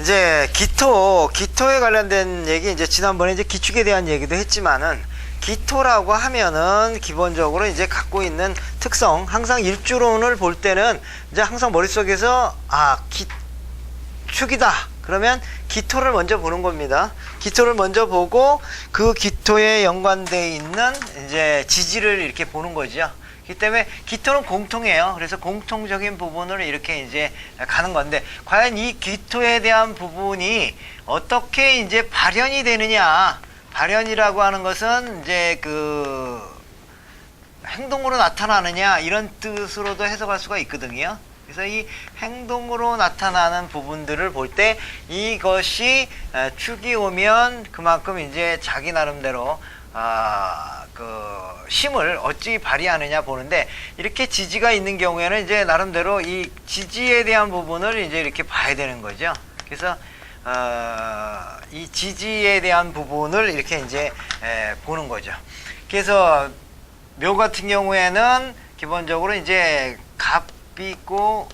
이제 기토에 관련된 얘기, 이제 지난번에 이제 기축에 대한 얘기도 했지만은, 기토라고 하면은 기본적으로 이제 갖고 있는 특성, 항상 일주론을 볼 때는 이제 항상 머릿속에서 기축이다 그러면 기토를 먼저 보는 겁니다. 기토를 먼저 보고 그 기토에 연관되어 있는 이제 지지를 이렇게 보는 거죠. 그렇기 때문에 기토는 공통이에요. 그래서 공통적인 부분을 이렇게 이제 가는 건데, 과연 이 기토에 대한 부분이 어떻게 이제 발현이 되느냐. 발현이라고 하는 것은 이제 그 행동으로 나타나느냐, 이런 뜻으로도 해석할 수가 있거든요. 그래서 이 행동으로 나타나는 부분들을 볼 때 이것이 축이 오면 그만큼 이제 자기 나름대로 그 힘을 어찌 발휘하느냐 보는데, 이렇게 지지가 있는 경우에는 이제 나름대로 이 지지에 대한 부분을 이제 이렇게 봐야 되는 거죠. 그래서 이 지지에 대한 부분을 이렇게 이제 보는 거죠. 그래서 묘 같은 경우에는 기본적으로 이제 갑이 있고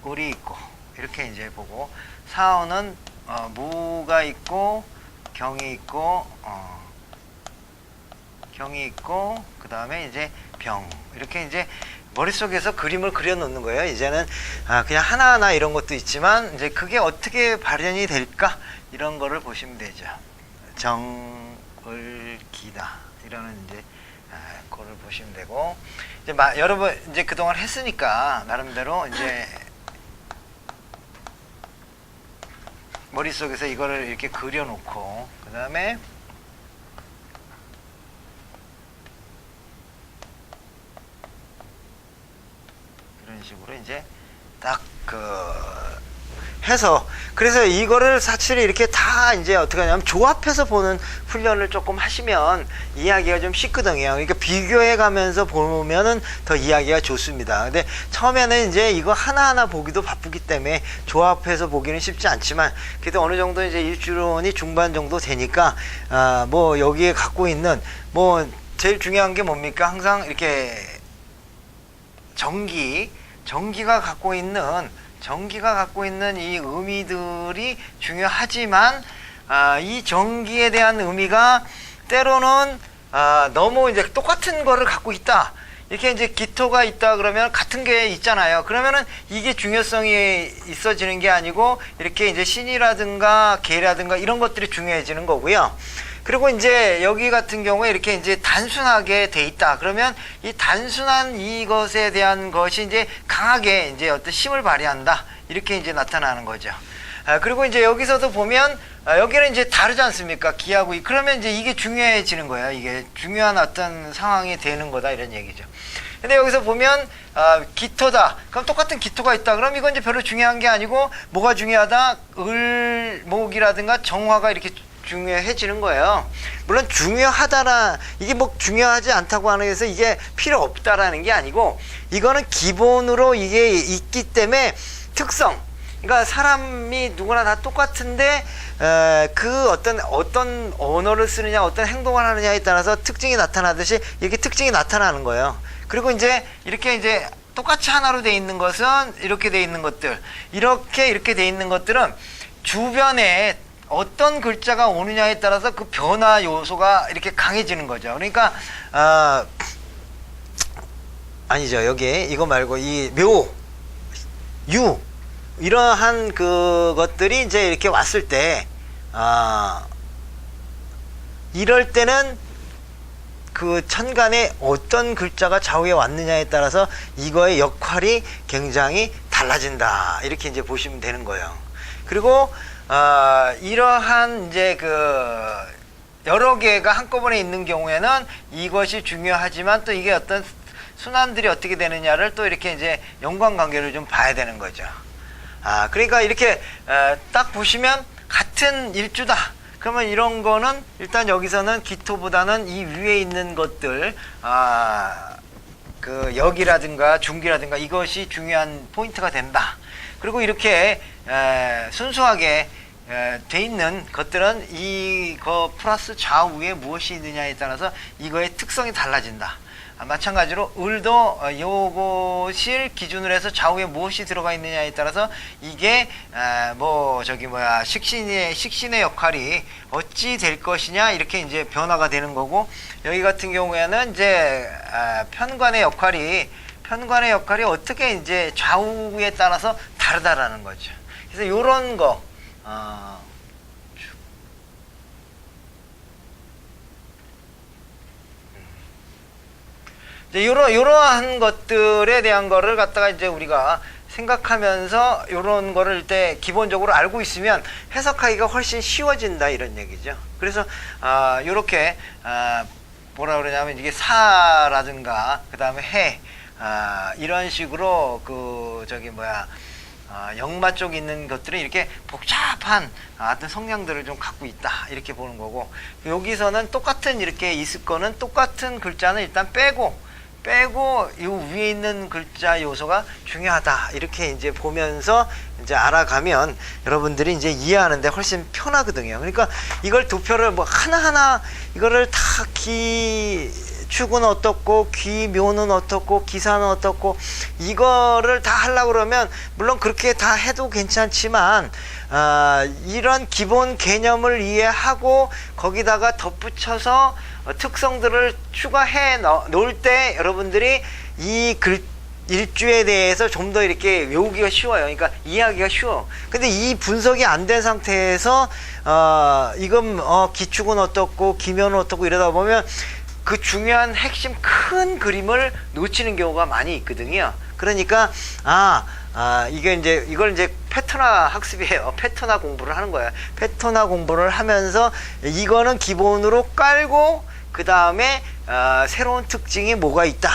을이 있고 이렇게 이제 보고, 사오는 무가 있고 경이 있고 그 다음에 이제 병, 이렇게 이제 머릿속에서 그림을 그려 놓는 거예요. 이제는 그냥 하나하나 이런 것도 있지만, 이제 그게 어떻게 발현이 될까, 이런 거를 보시면 되죠. 정을기다 이러는 이제 그거를 보시면 되고, 이제 여러분 이제 그동안 했으니까 나름대로 이제 머릿속에서 이거를 이렇게 그려 놓고, 그 다음에 이런 식으로 이제 딱 해서, 그래서 이거를 사실 이렇게 다 이제 어떻게 하냐면 조합해서 보는 훈련을 조금 하시면 이해하기가 좀 쉽거든요. 그러니까 비교해 가면서 보면은 더 이해하기가 좋습니다. 근데 처음에는 이제 이거 하나하나 보기도 바쁘기 때문에 조합해서 보기는 쉽지 않지만, 그래도 어느 정도 이제 일주론이 중반 정도 되니까 뭐 여기에 갖고 있는 뭐 제일 중요한 게 뭡니까? 항상 이렇게 전기가 갖고 있는 이 의미들이 중요하지만, 이 전기에 대한 의미가 때로는 너무 이제 똑같은 거를 갖고 있다. 이렇게 이제 기토가 있다 그러면 같은 게 있잖아요. 그러면은 이게 중요성이 있어지는 게 아니고, 이렇게 이제 신이라든가 계라든가 이런 것들이 중요해지는 거고요. 그리고 이제 여기 같은 경우에 이렇게 이제 단순하게 돼 있다 그러면, 이 단순한 이것에 대한 것이 이제 강하게 이제 어떤 힘을 발휘한다, 이렇게 이제 나타나는 거죠. 그리고 이제 여기서도 보면 여기는 이제 다르지 않습니까? 기하고 그러면 이제 이게 중요해지는 거예요. 이게 중요한 어떤 상황이 되는 거다, 이런 얘기죠. 근데 여기서 보면 기토다. 그럼 똑같은 기토가 있다. 그럼 이건 이제 별로 중요한 게 아니고, 뭐가 중요하다? 을목이라든가 정화가 이렇게 중요해지는 거예요. 물론 중요하다라, 이게 뭐 중요하지 않다고 하는 것에서 이게 필요 없다라는 게 아니고, 이거는 기본으로 이게 있기 때문에 특성, 그러니까 사람이 누구나 다 똑같은데 그 어떤 언어를 쓰느냐, 어떤 행동을 하느냐에 따라서 특징이 나타나듯이 이렇게 특징이 나타나는 거예요. 그리고 이제 이렇게 이제 똑같이 하나로 돼 있는 것은, 이렇게 돼 있는 것들, 이렇게 돼 있는 것들은 주변에 어떤 글자가 오느냐에 따라서 그 변화 요소가 이렇게 강해지는 거죠. 그러니까 아니죠. 여기 이거 말고 이 묘, 유, 이러한 그것들이 이제 이렇게 왔을 때 이럴 때는 그 천간에 어떤 글자가 좌우에 왔느냐에 따라서 이거의 역할이 굉장히 달라진다, 이렇게 이제 보시면 되는 거예요. 그리고 이러한 이제 여러 개가 한꺼번에 있는 경우에는 이것이 중요하지만, 또 이게 어떤 순환들이 어떻게 되느냐를 또 이렇게 이제 연관관계를 좀 봐야 되는 거죠. 그러니까 이렇게 딱 보시면 같은 일주다. 그러면 이런 거는 일단 여기서는 기토보다는 이 위에 있는 것들, 그 역이라든가 중기라든가 이것이 중요한 포인트가 된다. 그리고 이렇게 순수하게 돼 있는 것들은 이거 플러스 좌우에 무엇이 있느냐에 따라서 이거의 특성이 달라진다. 마찬가지로 을도 요것을 기준으로 해서 좌우에 무엇이 들어가 있느냐에 따라서 이게 식신의 역할이 어찌 될 것이냐 이렇게 이제 변화가 되는 거고, 여기 같은 경우에는 이제 편관의 역할이 어떻게 이제 좌우에 따라서 다르다라는 거죠. 그래서 요런 거 이제 이러한 것들에 대한 거를 갖다가 이제 우리가 생각하면서 요런 거를 때 기본적으로 알고 있으면 해석하기가 훨씬 쉬워진다 이런 얘기죠. 그래서 요렇게 뭐라 그러냐면 이게 사라든가 그 다음에 해 이런 식으로 역마 쪽에 있는 것들은 이렇게 복잡한 어떤 성향들을 좀 갖고 있다 이렇게 보는 거고, 여기서는 똑같은 이렇게 있을 거는 똑같은 글자는 일단 빼고 이 위에 있는 글자 요소가 중요하다 이렇게 이제 보면서 이제 알아가면 여러분들이 이제 이해하는데 훨씬 편하거든요. 그러니까 이걸 도표를 뭐 하나하나 이거를 다 축은 어떻고 기묘는 어떻고 기사는 어떻고 이거를 다 하려고 그러면 물론 그렇게 다 해도 괜찮지만 이런 기본 개념을 이해하고 거기다가 덧붙여서 특성들을 추가해 놓을 때 여러분들이 이 일주에 대해서 좀 더 이렇게 외우기가 쉬워요. 그러니까 이해하기가 쉬워. 근데 이 분석이 안 된 상태에서 이건 기축은 어떻고 기묘는 어떻고 이러다 보면 그 중요한 핵심 큰 그림을 놓치는 경우가 많이 있거든요. 그러니까 이걸 이제 패턴화 학습이에요. 패턴화 공부를 하는 거예요. 패턴화 공부를 하면서 이거는 기본으로 깔고 그 다음에 새로운 특징이 뭐가 있다.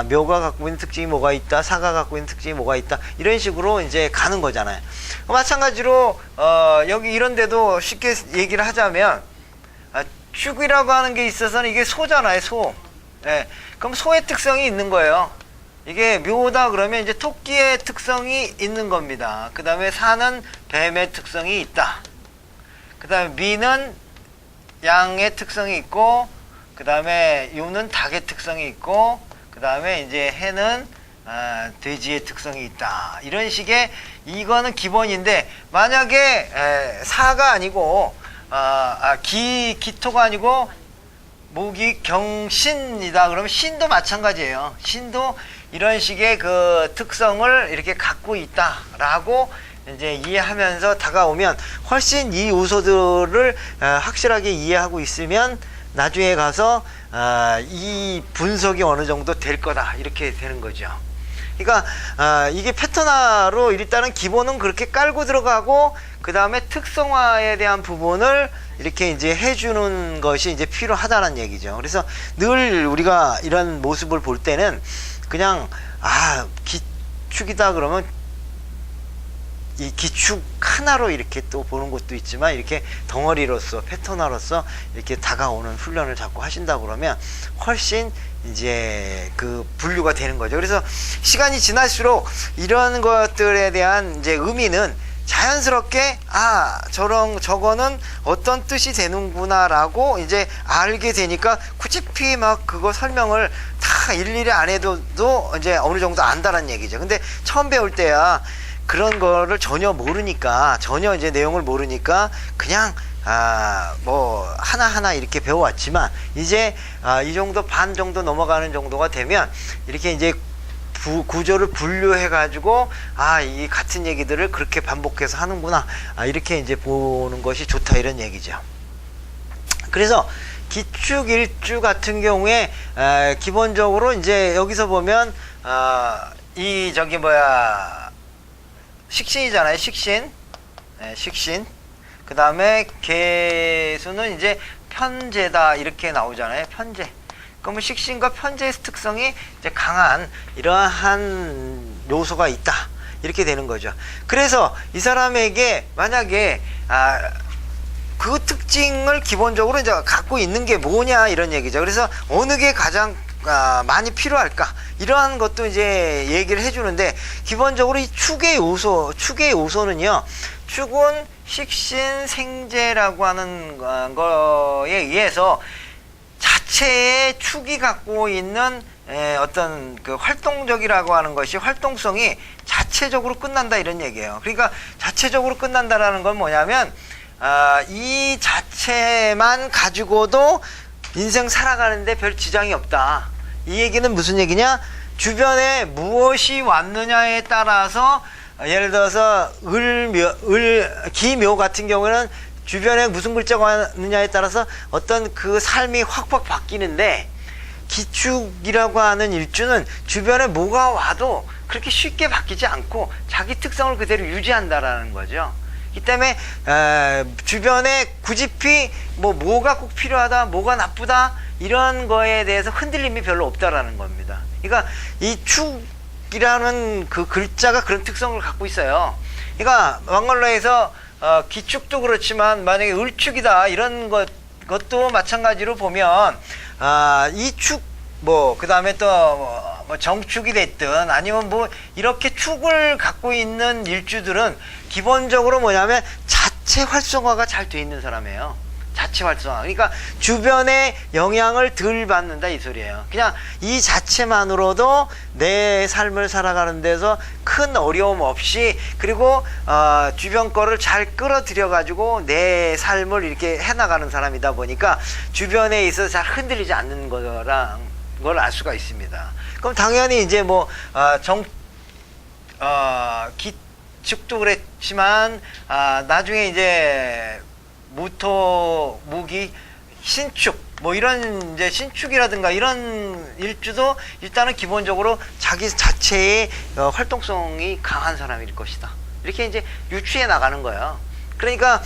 묘가 갖고 있는 특징이 뭐가 있다. 사가 갖고 있는 특징이 뭐가 있다. 이런 식으로 이제 가는 거잖아요. 마찬가지로 여기 이런 데도 쉽게 얘기를 하자면 축이라고 하는 게 있어서는 이게 소잖아요. 소. 예. 그럼 소의 특성이 있는 거예요. 이게 묘다 그러면 이제 토끼의 특성이 있는 겁니다. 그 다음에 사는 뱀의 특성이 있다. 그 다음에 미는 양의 특성이 있고, 그 다음에 요는 닭의 특성이 있고, 그 다음에 이제 해는 돼지의 특성이 있다. 이런 식의 이거는 기본인데, 만약에 사가 아니고 기토가 아니고 목이 경신이다 그러면 신도 마찬가지예요. 신도 이런 식의 그 특성을 이렇게 갖고 있다라고 이제 이해하면서 다가오면 훨씬 이 요소들을 확실하게 이해하고 있으면 나중에 가서 이 분석이 어느 정도 될 거다 이렇게 되는 거죠. 그러니까 이게 패턴화로 일단은 기본은 그렇게 깔고 들어가고 그 다음에 특성화에 대한 부분을 이렇게 이제 해주는 것이 이제 필요하다는 얘기죠. 그래서 늘 우리가 이런 모습을 볼 때는 그냥 기축이다 그러면 이 기축 하나로 이렇게 또 보는 것도 있지만 이렇게 덩어리로서 패턴화로서 이렇게 다가오는 훈련을 자꾸 하신다 그러면 훨씬 이제 그 분류가 되는 거죠. 그래서 시간이 지날수록 이런 것들에 대한 이제 의미는 자연스럽게 저거는 어떤 뜻이 되는구나 라고 이제 알게 되니까 굳이 막 그거 설명을 다 일일이 안 해도 이제 어느 정도 안다는 얘기죠. 근데 처음 배울 때야 그런 거를 전혀 모르니까, 전혀 이제 내용을 모르니까 그냥 뭐 하나하나 이렇게 배워왔지만 이제 이 정도 반 정도 넘어가는 정도가 되면 이렇게 이제 구조를 분류해 가지고 이 같은 얘기들을 그렇게 반복해서 하는구나 이렇게 이제 보는 것이 좋다 이런 얘기죠. 그래서 기축일주 같은 경우에 기본적으로 이제 여기서 보면 식신이잖아요. 식신. 그 다음에 개수는 이제 편제다 이렇게 나오잖아요. 편제. 그러면 식신과 편제의 특성이 이제 강한 이러한 요소가 있다 이렇게 되는 거죠. 그래서 이 사람에게 만약에 그 특징을 기본적으로 이제 갖고 있는 게 뭐냐 이런 얘기죠. 그래서 어느 게 가장 많이 필요할까 이러한 것도 이제 얘기를 해주는데, 기본적으로 이 축의 요소는요, 축은 식신 생재라고 하는 거에 의해서 자체의 축이 갖고 있는 어떤 그 활동적이라고 하는 것이 활동성이 자체적으로 끝난다 이런 얘기예요. 그러니까 자체적으로 끝난다라는 건 뭐냐면 이 자체만 가지고도 인생 살아가는데 별 지장이 없다. 이 얘기는 무슨 얘기냐? 주변에 무엇이 왔느냐에 따라서 예를 들어서 기묘 같은 경우에는 주변에 무슨 글자가 왔느냐에 따라서 어떤 그 삶이 확확 바뀌는데, 기축이라고 하는 일주는 주변에 뭐가 와도 그렇게 쉽게 바뀌지 않고 자기 특성을 그대로 유지한다라는 거죠. 이 때문에 주변에 굳이 뭐가 꼭 필요하다, 뭐가 나쁘다 이런 거에 대해서 흔들림이 별로 없다라는 겁니다. 그러니까 이 축이라는 그 글자가 그런 특성을 갖고 있어요. 그러니까 왕갈로에서 기축도 그렇지만 만약에 을축이다 이런 것도 마찬가지로 보면 이 축 그 다음에 또 뭐 정축이 됐든 아니면 뭐 이렇게 축을 갖고 있는 일주들은 기본적으로 뭐냐면 자체 활성화가 잘 돼 있는 사람이에요. 자체 활성화. 그러니까 주변의 영향을 덜 받는다 이 소리예요. 그냥 이 자체만으로도 내 삶을 살아가는 데서 큰 어려움 없이, 그리고 주변 거를 잘 끌어들여 가지고 내 삶을 이렇게 해나가는 사람이다 보니까 주변에 있어서 잘 흔들리지 않는 거랑 걸 알 수가 있습니다. 그럼 당연히 이제 기축도 그랬지만 나중에 이제 무토, 무기, 신축 뭐 이런 이제 신축이라든가 이런 일주도 일단은 기본적으로 자기 자체의 활동성이 강한 사람일 것이다. 이렇게 이제 유추해 나가는 거예요. 그러니까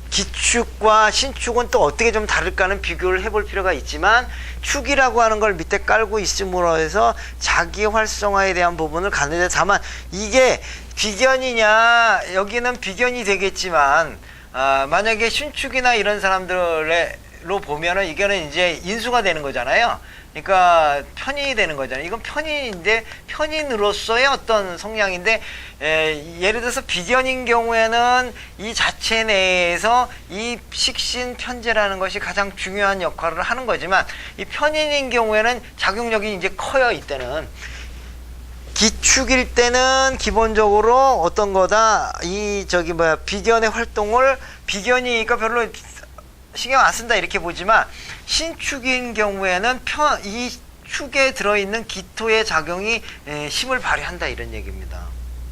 기축과 신축은 또 어떻게 좀 다를까는 비교를 해볼 필요가 있지만, 축이라고 하는 걸 밑에 깔고 있음으로 해서 자기 활성화에 대한 부분을 갖는데, 다만 이게 비견이냐, 여기는 비견이 되겠지만 만약에 신축이나 이런 사람들로 보면은 이거는 이제 인수가 되는 거잖아요. 그러니까 편인이 되는 거잖아요. 이건 편인인데 편인으로서의 어떤 성향인데, 예를 들어서 비견인 경우에는 이 자체 내에서 이 식신 편재라는 것이 가장 중요한 역할을 하는 거지만, 이 편인인 경우에는 작용력이 이제 커요. 이때는 기축일 때는 기본적으로 어떤 거다, 비견의 활동을, 비견이니까 별로 신경 안 쓴다 이렇게 보지만, 신축인 경우에는 이 축에 들어있는 기토의 작용이 힘을 발휘한다 이런 얘기입니다.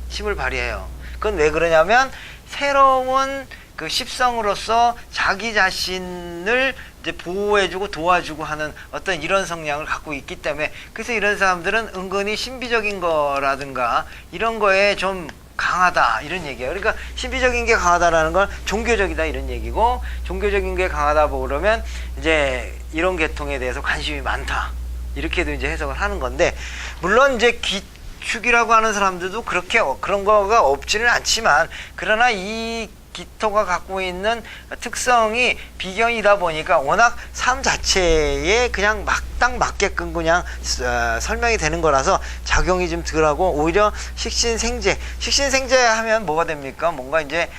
힘을 발휘해요. 그건 왜 그러냐면 새로운 그 십성으로서 자기 자신을 이제 보호해주고 도와주고 하는 어떤 이런 성향을 갖고 있기 때문에, 그래서 이런 사람들은 은근히 신비적인 거라든가 이런 거에 좀 강하다 이런 얘기예요. 그러니까 신비적인 게 강하다라는 건 종교적이다 이런 얘기고, 종교적인 게 강하다 그러면 이제 이런 계통에 대해서 관심이 많다 이렇게도 이제 해석을 하는 건데, 물론 이제 기축이라고 하는 사람들도 그렇게 그런 거가 없지는 않지만, 그러나 이 기토가 갖고 있는 특성이 비견이다 보니까 워낙 삶 자체에 그냥 딱 맞게끔 그냥 설명이 되는 거라서 작용이 좀 덜하고, 오히려 식신생재 하면 뭐가 됩니까? 뭔가 이제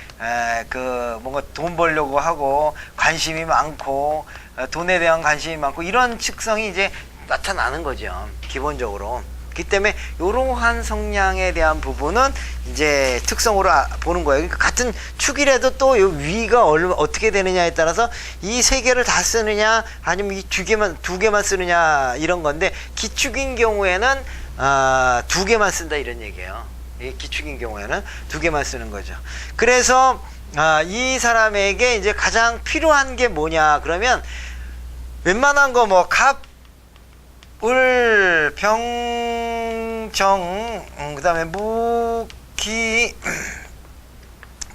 뭔가 돈 벌려고 하고 관심이 많고 돈에 대한 관심이 많고 이런 특성이 이제 나타나는 거죠, 기본적으로. 그렇기 때문에 이러한 성향에 대한 부분은 이제 특성으로 보는 거예요. 그러니까 같은 축이라도 또 위가 어떻게 되느냐에 따라서 이 세 개를 다 쓰느냐 아니면 이 두 개만 쓰느냐 이런 건데, 기축인 경우에는 두 개만 쓴다 이런 얘기예요. 기축인 경우에는 두 개만 쓰는 거죠. 그래서 이 사람에게 이제 가장 필요한 게 뭐냐 그러면, 웬만한 거 갑, 을, 병, 정, 그 다음에 무, 기,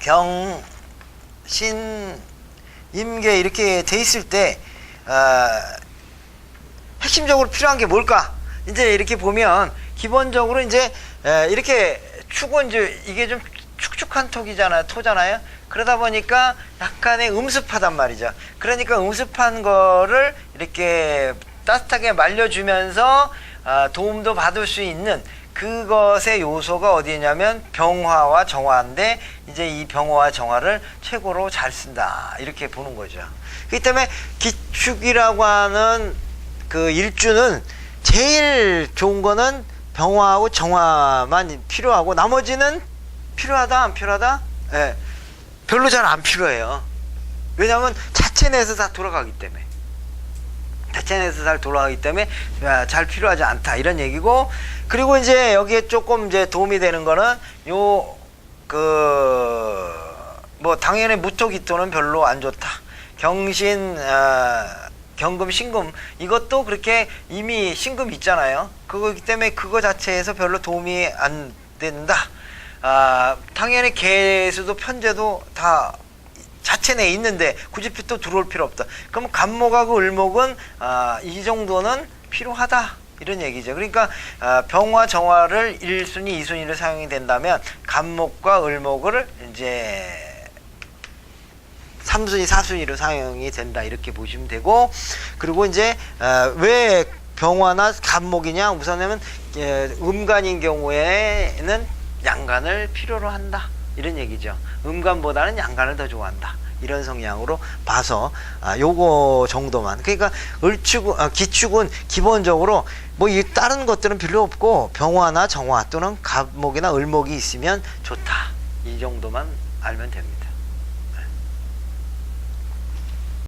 경, 신, 임계 이렇게 돼 있을 때 핵심적으로 필요한 게 뭘까? 이제 이렇게 보면 기본적으로 이제 이렇게 축은 이제 이게 좀 축축한 토잖아요. 그러다 보니까 약간의 음습하단 말이죠. 그러니까 음습한 거를 이렇게 따뜻하게 말려주면서 도움도 받을 수 있는 그것의 요소가 어디냐면 병화와 정화인데 이제 이 병화와 정화를 최고로 잘 쓴다 이렇게 보는 거죠. 그렇기 때문에 기축이라고 하는 그 일주는 제일 좋은 거는 병화하고 정화만 필요하고 나머지는 필요하다 안 필요하다? 예, 별로 잘 안 필요해요. 왜냐하면 자체 내에서 다 돌아가기 때문에 자체 내에서 잘 돌아가기 때문에 잘 필요하지 않다 이런 얘기고, 그리고 이제 여기에 조금 이제 도움이 되는 거는 요 뭐 당연히 무토기토는 별로 안 좋다. 경신 경금 신금 이것도 그렇게 이미 신금 있잖아요. 그거기 때문에 그거 자체에서 별로 도움이 안 된다. 당연히 개수도 편제도 다 자체 내에 있는데 굳이 또 들어올 필요 없다. 그럼 간목하고 을목은 이 정도는 필요하다 이런 얘기죠. 그러니까 병화 정화를 1순위 2순위로 사용이 된다면 간목과 을목을 이제 3순위 4순위로 사용이 된다 이렇게 보시면 되고, 그리고 이제 왜 병화나 간목이냐, 우선은 음간인 경우에는 양간을 필요로 한다 이런 얘기죠. 음간보다는 양간을 더 좋아한다 이런 성향으로 봐서 요거 정도만. 그러니까 기축은 기본적으로 뭐 이 다른 것들은 필요 없고 병화나 정화 또는 간목이나 을목이 있으면 좋다 이 정도만 알면 됩니다.